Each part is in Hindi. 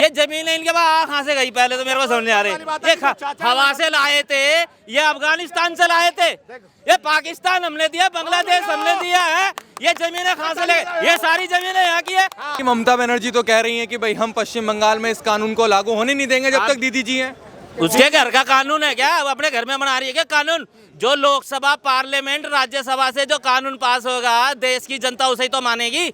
ये जमीन है इनके पास कहाँ से गई पहले तो मेरे को समझ नहीं आ रही। ये हवा से लाए थे, ये अफगानिस्तान से लाए थे, ये पाकिस्तान हमने दिया, बांग्लादेश हमने दिया है, ये जमीनें कहाँ से ले, ये सारी जमीनें यहाँ की है। ममता बनर्जी तो कह रही हैं कि भाई हम पश्चिम बंगाल में इस कानून को लागू होने नहीं देंगे जब तक दीदी जी हैं। उसके घर का कानून है क्या? वो अपने घर में बना रही है क्या कानून? जो लोकसभा, पार्लियामेंट, राज्यसभा से जो कानून पास होगा देश की जनता उसे ही तो मानेगी।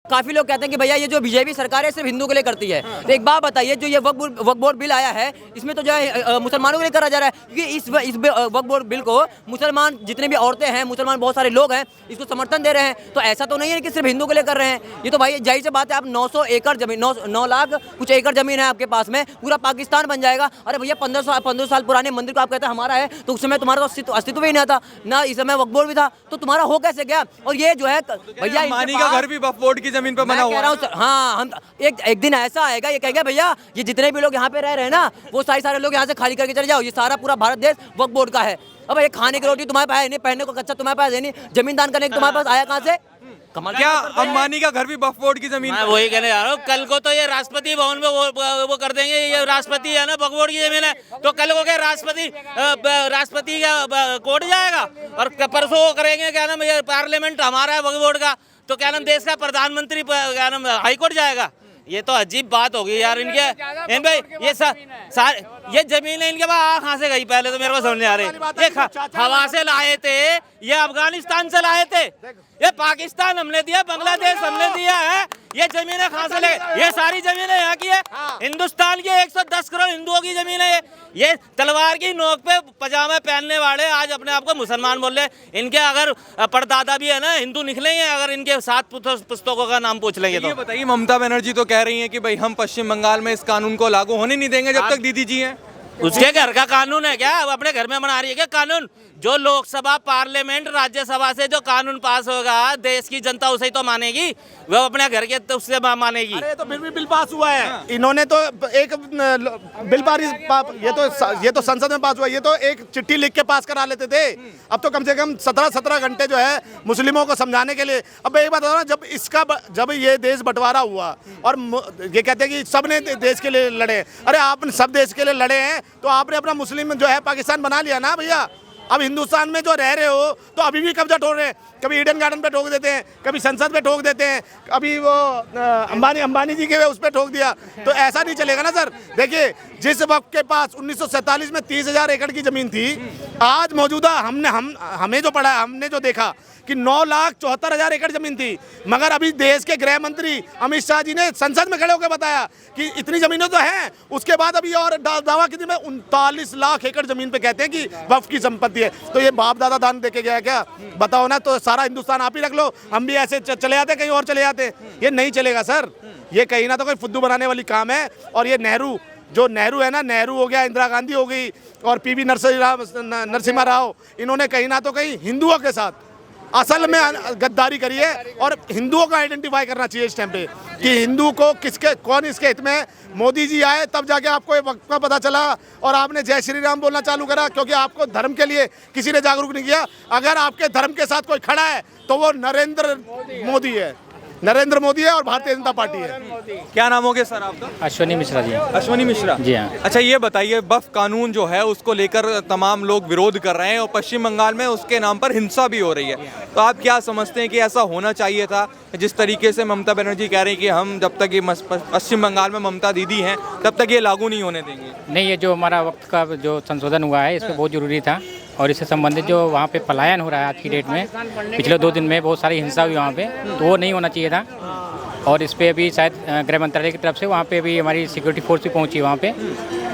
काफी लोग कहते हैं कि भैया ये जो बीजेपी सरकार है सिर्फ हिंदू के लिए करती है। तो एक बात बताइए, जो ये वक्फ बोर्ड बिल आया है इसमें तो जो है मुसलमानों के लिए करा जा रहा है, क्योंकि इस वक्फ बोर्ड बिल को मुसलमान जितने भी औरतें हैं, मुसलमान बहुत सारे लोग हैं इसको समर्थन दे रहे हैं। तो ऐसा तो नहीं है कि सिर्फ हिंदू के लिए कर रहे हैं। ये तो भाई जाहिर सी बात है, आप 900 एकड़ जमीन 9 लाख कुछ एकड़ जमीन है आपके पास में, पूरा पाकिस्तान बन जाएगा। अरे भैया 1500 साल पुराने मंदिर को आप कहते हैं हमारा है, तो उस समय तुम्हारा तो अस्तित्व ही नहीं था ना, इस समय वक्फ बोर्ड भी था, तो तुम्हारा हो कैसे गया? और ये जो है भैया अंबानी का घर भी वक्फ बोर्ड की जमीन पर बना हुआ है। हाँ, हम एक दिन ऐसा आएगा, ये कहेगा भैया ये जितने भी लोग यहाँ पे रह रहे हैं ना, वो सारे लोग यहाँ से खाली करके चले जाओ, ये सारा पूरा भारत देश वक्फ बोर्ड का है। अब ये खाने की रोटी तुम्हारे पास है नहीं, पहनने को कच्चा तुम्हारे पास है नहीं, जमीन दान करने तुम्हारे पास आया कहाँ से? क्या अंबानी का घर भी वक्फ बोर्ड की जमीन? मैं वही कहने जा रहा हूँ, कल को तो ये राष्ट्रपति भवन में वो कर देंगे, ये राष्ट्रपति है ना, वक्फ बोर्ड की जमीन है, तो कल को क्या राष्ट्रपति का कोर्ट जाएगा और परसों वो करेंगे क्या नाम, ये पार्लियामेंट हमारा है वक्फ बोर्ड का, तो क्या नाम देश का प्रधानमंत्री क्या नाम हाईकोर्ट जाएगा। ये तो अजीब बात होगी यार इनके। भाई ये सारे ये जमीन है इनके पास कहाँ से गई पहले तो मेरे को समझ नहीं आ रही। ये हवा से लाए थे, ये अफगानिस्तान से लाए थे, ये पाकिस्तान हमने दिया, बांग्लादेश हमने दिया है, ये जमीनें कहाँ से ले, ये सारी जमीनें यहाँ की है। हिंदुस्तान की 110 करोड़ हिंदुओं की जमीन है। ये तलवार की नोक पे पजामा पहनने वाले आज अपने आप को मुसलमान बोल रहे, इनके अगर परदादा भी है ना हिंदू निकलेंगे अगर इनके 7 पुस्तकों का नाम पूछ लेंगे। तो ये बताइए, ममता बनर्जी तो कह रही हैं कि भाई हम पश्चिम बंगाल में इस कानून को लागू होने नहीं देंगे जब तक दीदी जी हैं। उसके घर का कानून है क्या? वो अपने घर में बना रही है क्या कानून? जो लोकसभा, पार्लियामेंट, राज्यसभा से जो कानून पास होगा देश की जनता उसे ही तो मानेगी, वो अपने घर के तो उससे मानेगी। अरे तो फिर भी बिल पास हुआ है। इन्होंने तो एक बिल ये तो संसद में पास हुआ, ये तो एक चिट्ठी लिख के पास करा लेते थे। अब तो कम से कम 17 घंटे जो है मुस्लिमों को समझाने के लिए। अब एक बात बताओ ना, जब ये देश बंटवारा हुआ और ये कहते हैं कि सब ने देश के लिए लड़े, अरे आप सब देश के लिए लड़े हैं तो आपने अपना मुस्लिम जो है पाकिस्तान बना लिया ना भैया। अब हिंदुस्तान में जो रह रहे हो तो अभी भी कब्जा ठोक रहे हैं, कभी ईडन गार्डन पे ठोक देते हैं, कभी संसद पे ठोक देते हैं, अभी वो अंबानी जी के उस पे ठोक दिया। तो ऐसा नहीं चलेगा ना सर। देखिए, जिस वक्त के पास 1947 में 30,000 एकड़ की जमीन थी, आज मौजूदा हमें जो पढ़ा, हमने जो देखा कि 9,74,000 एकड़ जमीन थी, मगर अभी देश के गृह मंत्री अमित शाह जी ने संसद में खड़े होकर बताया कि इतनी जमीनें तो हैं। उसके बाद अभी और दावा कितने में 39 लाख एकड़ जमीन पे कहते हैं कि वक्फ की संपत्ति है। तो ये बाप दादा दान देके गया क्या? बताओ ना। तो सारा हिंदुस्तान आप ही रख लो, हम भी ऐसे चले जाते, कहीं और चले जाते। ये नहीं चलेगा सर, ये कहीं ना तो कोई फुद्दू बनाने वाली काम है। और ये नेहरू है ना, नेहरू हो गया, इंदिरा गांधी हो गई और पीवी नरसिम्हा राव, इन्होंने कहीं ना तो कहीं हिंदुओं के साथ असल में गद्दारी करी है। और हिंदुओं को आइडेंटिफाई करना चाहिए इस टाइम पे कि हिंदू को कौन इसके हित में। मोदी जी आए तब जाके आपको ये वक्त का पता चला और आपने जय श्री राम बोलना चालू करा, क्योंकि आपको धर्म के लिए किसी ने जागरूक नहीं किया। अगर आपके धर्म के साथ कोई खड़ा है तो वो नरेंद्र मोदी है और भारतीय जनता पार्टी है। क्या नाम हो गया सर आपका? अश्वनी मिश्रा जी। अश्वनी मिश्रा जी, हाँ। अच्छा ये बताइए, वक्फ कानून जो है उसको लेकर तमाम लोग विरोध कर रहे हैं और पश्चिम बंगाल में उसके नाम पर हिंसा भी हो रही है, तो आप क्या समझते हैं कि ऐसा होना चाहिए था? जिस तरीके से ममता बनर्जी कह रही है कि हम जब तक ये पश्चिम बंगाल में ममता दीदी हैं तब तक ये लागू नहीं होने देंगे। नहीं, ये जो हमारा वक्त का जो संशोधन हुआ है इसमें बहुत ज़रूरी था, और इससे संबंधित जो वहाँ पे पलायन हो रहा है आज की डेट में, पिछले 2 दिन में बहुत सारी हिंसा हुई वहाँ पे, तो वो नहीं होना चाहिए था। और इस पे अभी शायद गृह मंत्रालय की तरफ से वहाँ पे भी हमारी सिक्योरिटी फोर्स भी पहुँची वहाँ पे,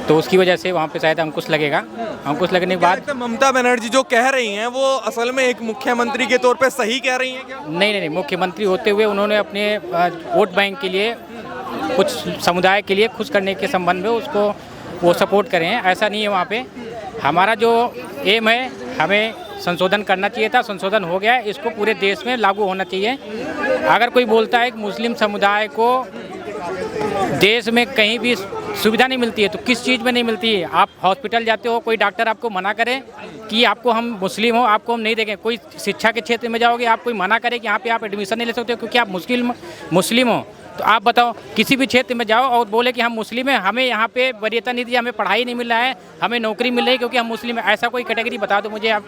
तो उसकी वजह से वहाँ पे शायद अंकुश लगेगा। अंकुश लगने के बाद ममता बनर्जी जो कह रही हैं वो असल में एक मुख्यमंत्री के तौर पे सही कह रही हैं क्या? नहीं, मुख्यमंत्री होते हुए उन्होंने अपने वोट बैंक के लिए, कुछ समुदाय के लिए खुश करने के संबंध में उसको वो सपोर्ट करें, ऐसा नहीं है। वहाँ पे हमारा जो एम है, हमें संशोधन करना चाहिए था, संशोधन हो गया है, इसको पूरे देश में लागू होना चाहिए। अगर कोई बोलता है कि मुस्लिम समुदाय को देश में कहीं भी सुविधा नहीं मिलती है। तो किस चीज़ में नहीं मिलती है? आप हॉस्पिटल जाते हो, कोई डॉक्टर आपको मना करे कि आपको हम मुस्लिम हो, आपको हम नहीं देंगे। कोई शिक्षा के क्षेत्र में जाओगे, आप कोई मना करे कि यहाँ पे आप एडमिशन नहीं ले सकते क्योंकि आप मुस्लिम हो। तो आप बताओ, किसी भी क्षेत्र में जाओ और बोले कि हम मुस्लिम हैं, हमें यहाँ पे वरीयता नहीं दी, हमें पढ़ाई नहीं मिल रहा है, हमें नौकरी मिल रही है क्योंकि हम मुस्लिम हैं। ऐसा कोई कैटेगरी बता दो मुझे आप।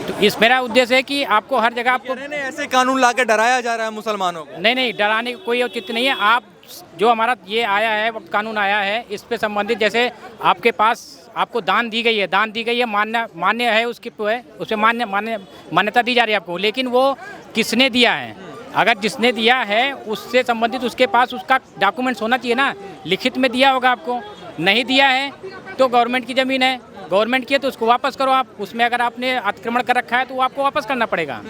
तो इस मेरा उद्देश्य है कि आपको हर जगह आपको ऐसे कानून ला के डराया जा रहा है मुसलमानों को। नहीं, डराने की कोई औचित्य नहीं है। आप जो हमारा ये आया है, वक्त कानून आया है, इस पे संबंधित जैसे आपके पास आपको दान दी गई है, मान्य है, उसकी है, उसे मान्यता दी जा रही है आपको, लेकिन वो किसने दिया है? अगर जिसने दिया है उससे संबंधित उसके पास उसका डॉक्यूमेंट्स होना चाहिए ना, लिखित में दिया होगा आपको। नहीं दिया है तो गवर्नमेंट की ज़मीन है, गवर्नमेंट की है तो उसको वापस करो आप। उसमें अगर आपने अतिक्रमण कर रखा है तो वो आपको वापस करना पड़ेगा।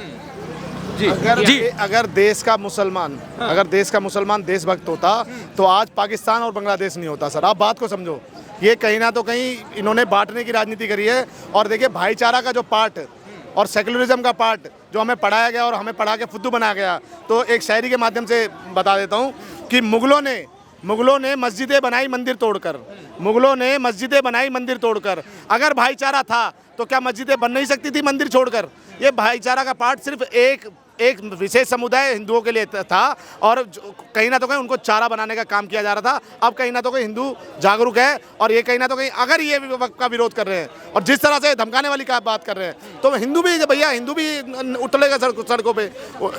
अगर देश का मुसलमान देशभक्त होता तो आज पाकिस्तान और बांग्लादेश नहीं होता सर। आप बात को समझो, ये कहीं ना तो कहीं इन्होंने बांटने की राजनीति करी है। और देखिए, भाईचारा का जो पार्ट और सेकुलरिज्म का पार्ट जो हमें पढ़ाया गया और हमें पढ़ा के फुद्दू बनाया गया, तो एक शायरी के माध्यम से बता देता हूँ कि मुगलों ने मस्जिदें बनाई मंदिर तोड़कर। अगर भाईचारा था तो क्या मस्जिदें बन नहीं सकती थी मंदिर छोड़कर? ये भाईचारा का पार्ट सिर्फ एक विशेष समुदाय हिंदुओं के लिए था और कहीं ना तो कहीं उनको चारा बनाने का काम किया जा रहा था। अब कहीं ना तो कहीं हिंदू जागरूक है और ये कहीं ना तो कहीं अगर ये वक्त का विरोध कर रहे हैं और जिस तरह से धमकाने वाली का बात कर रहे हैं, तो हिंदू भी उतरेगा सड़कों पे।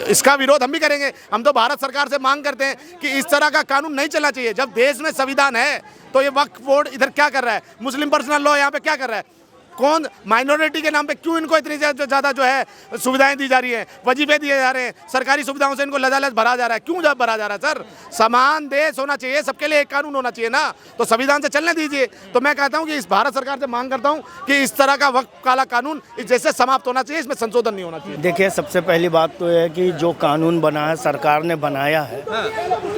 इसका विरोध हम भी करेंगे। हम तो भारत सरकार से मांग करते हैं कि इस तरह का कानून नहीं चलना चाहिए। जब देश में संविधान है तो ये वक्फ बोर्ड इधर क्या कर रहा है? मुस्लिम पर्सनल लॉ यहाँ पे क्या कर रहा है? कौन माइनॉरिटी के नाम पे क्यों इनको इतनी ज़्यादा जो है सुविधाएं दी जा रही हैं, वजीफे दिए जा रहे हैं, सरकारी सुविधाओं से इनको लजालच भरा जा रहा है? क्यों भरा जा रहा है सर? समान देश होना चाहिए, सबके लिए एक कानून होना चाहिए ना, तो संविधान से चलने दीजिए। तो मैं कहता हूं कि इस भारत सरकार से मांग करता हूं कि इस तरह का वक्त काला कानून जैसे समाप्त होना चाहिए, इसमें संशोधन नहीं होना चाहिए। देखिए, सबसे पहली बात तो यह है कि जो कानून बना है, सरकार ने बनाया है,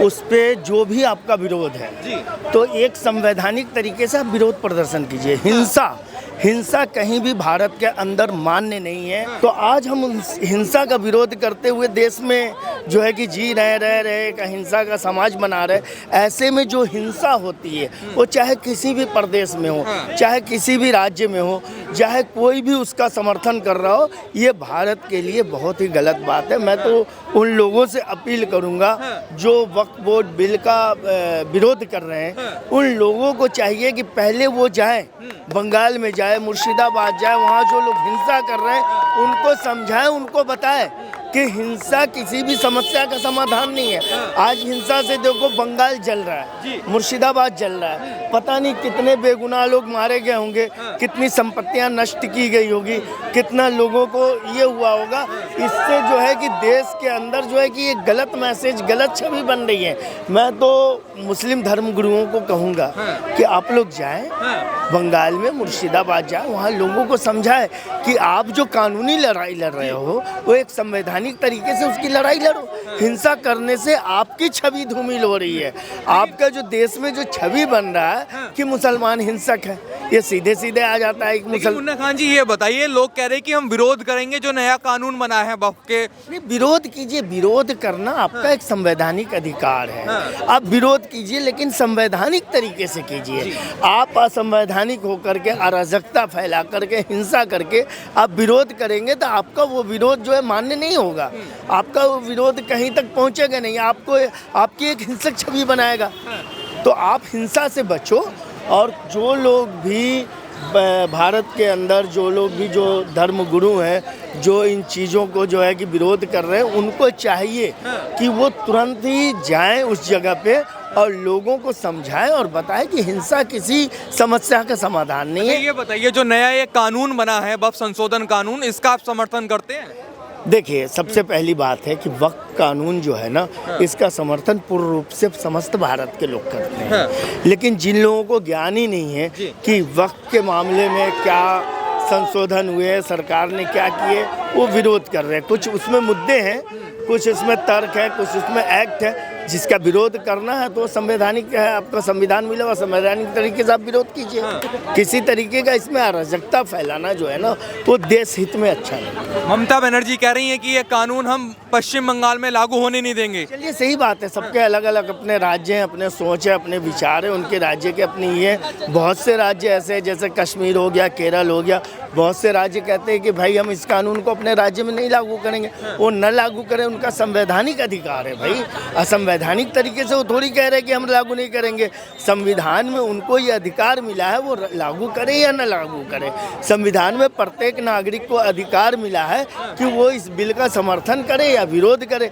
उस पर जो भी आपका विरोध है तो एक संवैधानिक तरीके से आप विरोध प्रदर्शन कीजिए। हिंसा कहीं भी भारत के अंदर मान्य नहीं है। तो आज हम हिंसा का विरोध करते हुए देश में जो है कि रह रहे एक हिंसा का समाज बना रहे। ऐसे में जो हिंसा होती है वो चाहे किसी भी प्रदेश में हो, चाहे किसी भी राज्य में हो, चाहे कोई भी उसका समर्थन कर रहा हो, ये भारत के लिए बहुत ही गलत बात है। मैं तो उन लोगों से अपील करूंगा जो वक्फ बोर्ड बिल का विरोध कर रहे हैं, उन लोगों को चाहिए कि पहले वो जाएं, बंगाल में जाए, मुर्शिदाबाद जाए, वहाँ जो लोग हिंसा कर रहे हैं उनको समझाएं, उनको बताएं कि हिंसा किसी भी समस्या का समाधान नहीं है। आज हिंसा से देखो बंगाल जल रहा है, मुर्शिदाबाद जल रहा है, पता नहीं कितने बेगुनाह लोग मारे गए होंगे, कितनी संपत्तियां नष्ट की गई होगी, कितना लोगों को ये हुआ होगा। इससे जो है कि देश के अंदर जो है कि ये गलत मैसेज, गलत छवि बन रही है। मैं तो मुस्लिम धर्म गुरुओं को कहूँगा कि आप लोग जाएं बंगाल में, मुर्शिदाबाद जाएं, वहाँ लोगों को समझाएं कि आप जो कानूनी लड़ाई लड़ रहे हो वो एक संवैधानिक तरीके से उसकी लड़ाई लड़ो। हिंसा करने से आपकी छवि धूमिल हो रही है। आपका जो देश में जो छवि बन रहा है कि मुसलमान हिंसक है, ये सीधे सीधे आ जाता है। मुन्ना खान जी, ये बताइए, लोग कह रहे हैं कि हम विरोध करेंगे जो नया कानून बना है वक्फ के। नहीं, विरोध कीजिए, विरोध करना आपका एक संवैधानिक अधिकार है। आप विरोध कीजिए लेकिन संवैधानिक तरीके से कीजिए। आप असंवैधानिक होकर के अराजकता फैला करके, हिंसा करके आप विरोध करेंगे तो आपका वो विरोध जो है मान्य नहीं होगा। आपका वो विरोध कहीं तक पहुंचेगा नहीं, आपको आपकी एक हिंसक छवि बनाएगा। तो आप हिंसा से बचो। और जो लोग भी भारत के अंदर जो धर्म गुरु हैं, जो इन चीज़ों को जो है कि विरोध कर रहे हैं, उनको चाहिए कि वो तुरंत ही जाएं उस जगह पे और लोगों को समझाएं और बताएं कि हिंसा किसी समस्या का समाधान नहीं है। ये बताइए, जो नया ये कानून बना है वक्फ संशोधन कानून, इसका आप समर्थन करते हैं? देखिए, सबसे पहली बात है कि वक्फ कानून जो है ना, इसका समर्थन पूर्ण रूप से समस्त भारत के लोग करते हैं। लेकिन जिन लोगों को ज्ञान ही नहीं है कि वक्फ के मामले में क्या संशोधन हुए, सरकार ने क्या किए, वो विरोध कर रहे हैं। कुछ उसमें मुद्दे हैं, कुछ इसमें तर्क है, कुछ उसमें एक्ट है, जिसका विरोध करना है तो संवैधानिक है, आपका संविधान मिला हुआ, संवैधानिक तरीके से आप विरोध कीजिए। किसी तरीके का इसमें अराजकता फैलाना जो है ना वो देश हित में अच्छा नहीं। ममता बनर्जी कह रही हैं कि ये कानून हम पश्चिम बंगाल में लागू होने नहीं देंगे। चलिए सही बात है, सबके अलग अलग अपने राज्य हैं, अपने सोच है, अपने विचार है, उनके राज्य के अपनी ये। बहुत से राज्य ऐसे हैं जैसे कश्मीर हो गया, केरल हो गया, बहुत से राज्य कहते हैं कि भाई हम इस कानून को अपने राज्य में नहीं लागू करेंगे। वो न लागू करें, उनका संवैधानिक अधिकार है भाई। असंवैधानिक तरीके से वो थोड़ी कह रहे हैं कि हम लागू नहीं करेंगे। संविधान में उनको ये अधिकार मिला है, वो लागू करें या न लागू करें। संविधान में प्रत्येक नागरिक को अधिकार मिला है कि वो इस बिल का समर्थन करे या विरोध करे।